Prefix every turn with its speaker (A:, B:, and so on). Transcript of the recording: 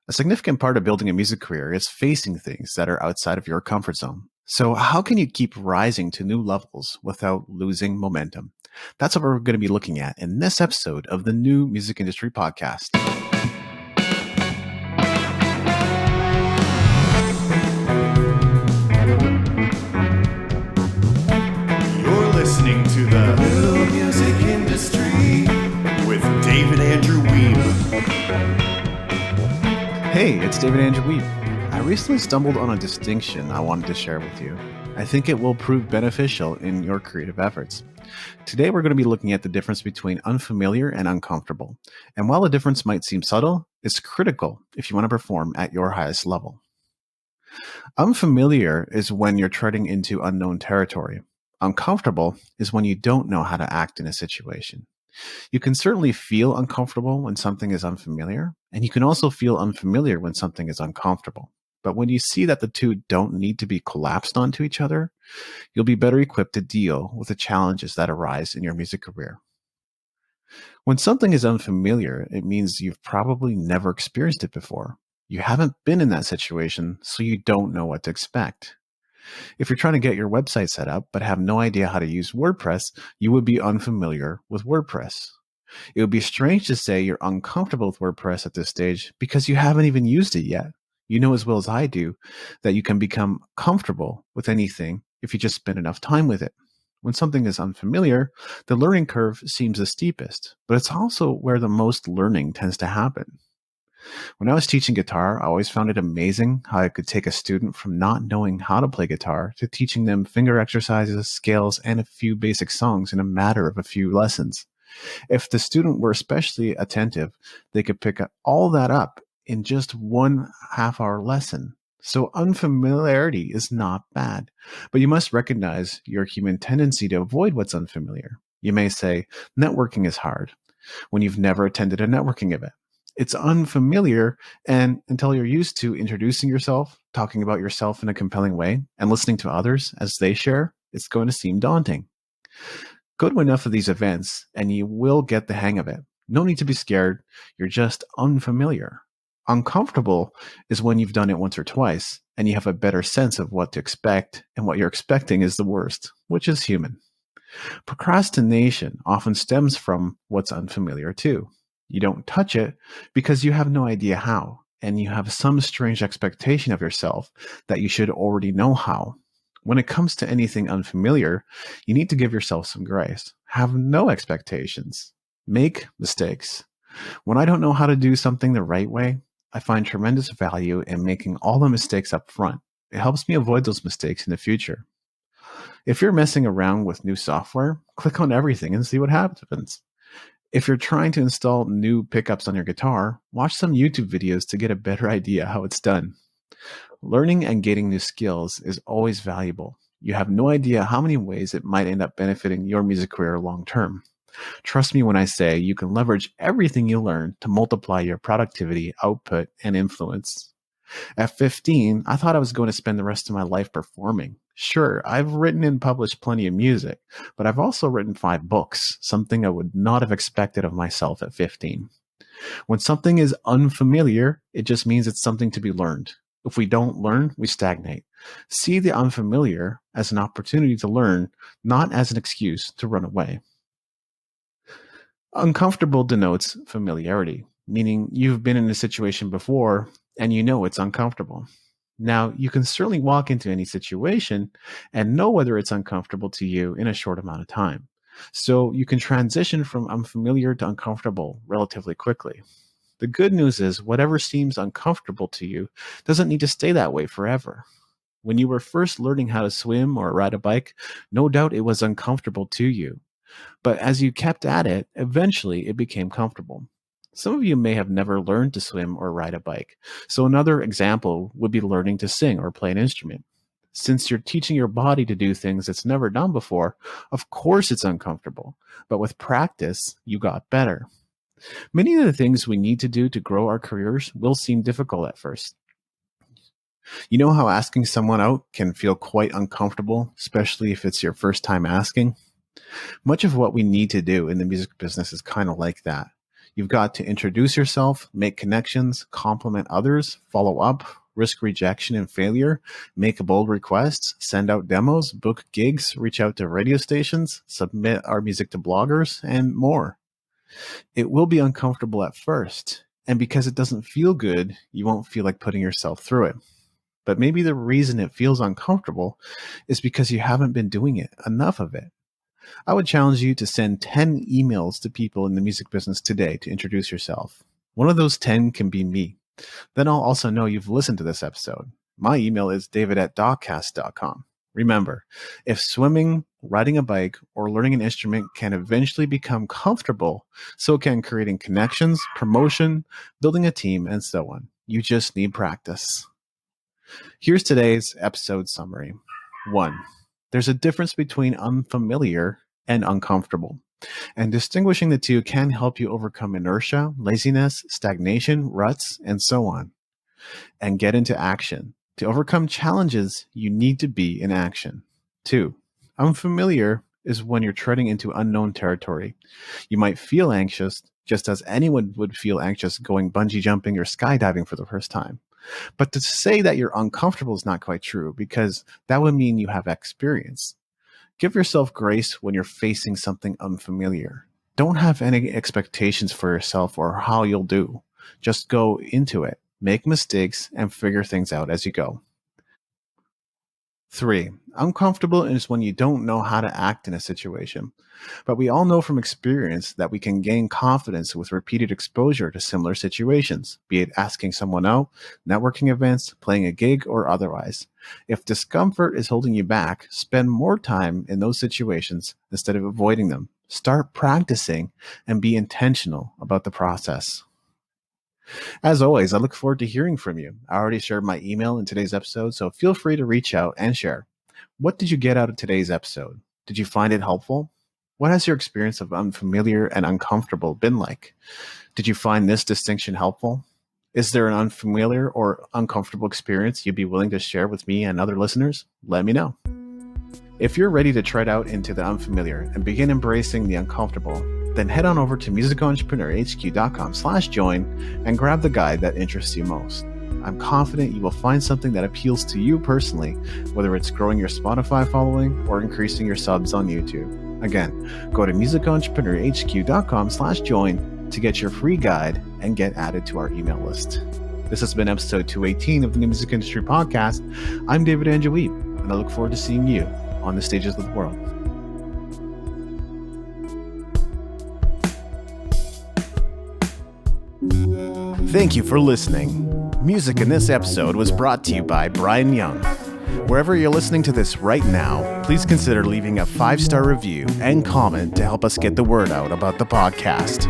A: A significant part of building a music career is facing things that are outside of your comfort zone. So, how can you keep rising to new levels without losing momentum? That's what we're going to be looking at in this episode of the New Music Industry Podcast.
B: You're listening to the New Music Industry with David Andrew Wiebe.
A: Hey, it's David Andrew Wiebe. I recently stumbled on a distinction I wanted to share with you. I think it will prove beneficial in your creative efforts. Today, we're going to be looking at the difference between unfamiliar and uncomfortable. And while the difference might seem subtle, it's critical if you want to perform at your highest level. Unfamiliar is when you're treading into unknown territory. Uncomfortable is when you don't know how to act in a situation. You can certainly feel uncomfortable when something is unfamiliar, and you can also feel unfamiliar when something is uncomfortable. But when you see that the two don't need to be collapsed onto each other, you'll be better equipped to deal with the challenges that arise in your music career. When something is unfamiliar, it means you've probably never experienced it before. You haven't been in that situation, so you don't know what to expect. If you're trying to get your website set up but have no idea how to use WordPress, you would be unfamiliar with WordPress. It would be strange to say you're uncomfortable with WordPress at this stage because you haven't even used it yet. You know as well as I do that you can become comfortable with anything if you just spend enough time with it. When something is unfamiliar, the learning curve seems the steepest, but it's also where the most learning tends to happen. When I was teaching guitar, I always found it amazing how I could take a student from not knowing how to play guitar to teaching them finger exercises, scales, and a few basic songs in a matter of a few lessons. If the student were especially attentive, they could pick all that up in just 1.5 hour lesson. So unfamiliarity is not bad, but you must recognize your human tendency to avoid what's unfamiliar. You may say, networking is hard when you've never attended a networking event. It's unfamiliar, and until you're used to introducing yourself, talking about yourself in a compelling way, and listening to others as they share, it's going to seem daunting. Go to enough of these events, and you will get the hang of it. No need to be scared. You're just unfamiliar. Uncomfortable is when you've done it once or twice, and you have a better sense of what to expect, and what you're expecting is the worst, which is human. Procrastination often stems from what's unfamiliar too. You don't touch it because you have no idea how, and you have some strange expectation of yourself that you should already know how. When it comes to anything unfamiliar, you need to give yourself some grace. Have no expectations. Make mistakes. When I don't know how to do something the right way, I find tremendous value in making all the mistakes up front. It helps me avoid those mistakes in the future. If you're messing around with new software, click on everything and see what happens. If you're trying to install new pickups on your guitar, watch some YouTube videos to get a better idea how it's done. Learning and gaining new skills is always valuable. You have no idea how many ways it might end up benefiting your music career long term. Trust me when I say you can leverage everything you learn to multiply your productivity, output, and influence. At 15, I thought I was going to spend the rest of my life performing. Sure, I've written and published plenty of music, but I've also written 5 books, something I would not have expected of myself at 15. When something is unfamiliar, it just means it's something to be learned. If we don't learn, we stagnate. See the unfamiliar as an opportunity to learn, not as an excuse to run away. Uncomfortable denotes familiarity, meaning you've been in a situation before and you know it's uncomfortable. Now, you can certainly walk into any situation and know whether it's uncomfortable to you in a short amount of time. So you can transition from unfamiliar to uncomfortable relatively quickly. The good news is whatever seems uncomfortable to you doesn't need to stay that way forever. When you were first learning how to swim or ride a bike, no doubt it was uncomfortable to you. But as you kept at it, eventually it became comfortable. Some of you may have never learned to swim or ride a bike. So another example would be learning to sing or play an instrument. Since you're teaching your body to do things it's never done before, of course it's uncomfortable. But with practice, you got better. Many of the things we need to do to grow our careers will seem difficult at first. You know how asking someone out can feel quite uncomfortable, especially if it's your first time asking? Much of what we need to do in the music business is kind of like that. You've got to introduce yourself, make connections, compliment others, follow up, risk rejection and failure, make bold requests, send out demos, book gigs, reach out to radio stations, submit our music to bloggers, and more. It will be uncomfortable at first, and because it doesn't feel good, you won't feel like putting yourself through it. But maybe the reason it feels uncomfortable is because you haven't been doing it enough of it. I would challenge you to send 10 emails to people in the music business today to introduce yourself. One of those 10 can be me. Then I'll also know you've listened to this episode. My email is david@doccast.com. Remember, if swimming, riding a bike, or learning an instrument can eventually become comfortable, so can creating connections, promotion, building a team, and so on. You just need practice. Here's today's episode summary. 1. There's a difference between unfamiliar and uncomfortable, and distinguishing the two can help you overcome inertia, laziness, stagnation, ruts, and so on, and get into action. To overcome challenges, you need to be in action. 2. Unfamiliar is when you're treading into unknown territory. You might feel anxious, just as anyone would feel anxious going bungee jumping or skydiving for the first time. But to say that you're uncomfortable is not quite true, because that would mean you have experience. Give yourself grace when you're facing something unfamiliar. Don't have any expectations for yourself or how you'll do. Just go into it, make mistakes, and figure things out as you go. 3. Uncomfortable is when you don't know how to act in a situation. But we all know from experience that we can gain confidence with repeated exposure to similar situations, be it asking someone out, networking events, playing a gig, or otherwise. If discomfort is holding you back, spend more time in those situations instead of avoiding them. Start practicing and be intentional about the process. As always, I look forward to hearing from you. I already shared my email in today's episode, so feel free to reach out and share. What did you get out of today's episode? Did you find it helpful? What has your experience of unfamiliar and uncomfortable been like? Did you find this distinction helpful? Is there an unfamiliar or uncomfortable experience you'd be willing to share with me and other listeners? Let me know. If you're ready to tread out into the unfamiliar and begin embracing the uncomfortable, then head on over to musicentrepreneurhq.com/join and grab the guide that interests you most. I'm confident you will find something that appeals to you personally, whether it's growing your Spotify following or increasing your subs on YouTube. Again, go to musicentrepreneurhq.com/join to get your free guide and get added to our email list. This has been episode 218 of the New Music Industry Podcast. I'm David Andrew Wiebe, and I look forward to seeing you on the stages of the world. Thank you for listening. Music in this episode was brought to you by Brian Young. Wherever you're listening to this right now, please consider leaving a 5-star review and comment to help us get the word out about the podcast.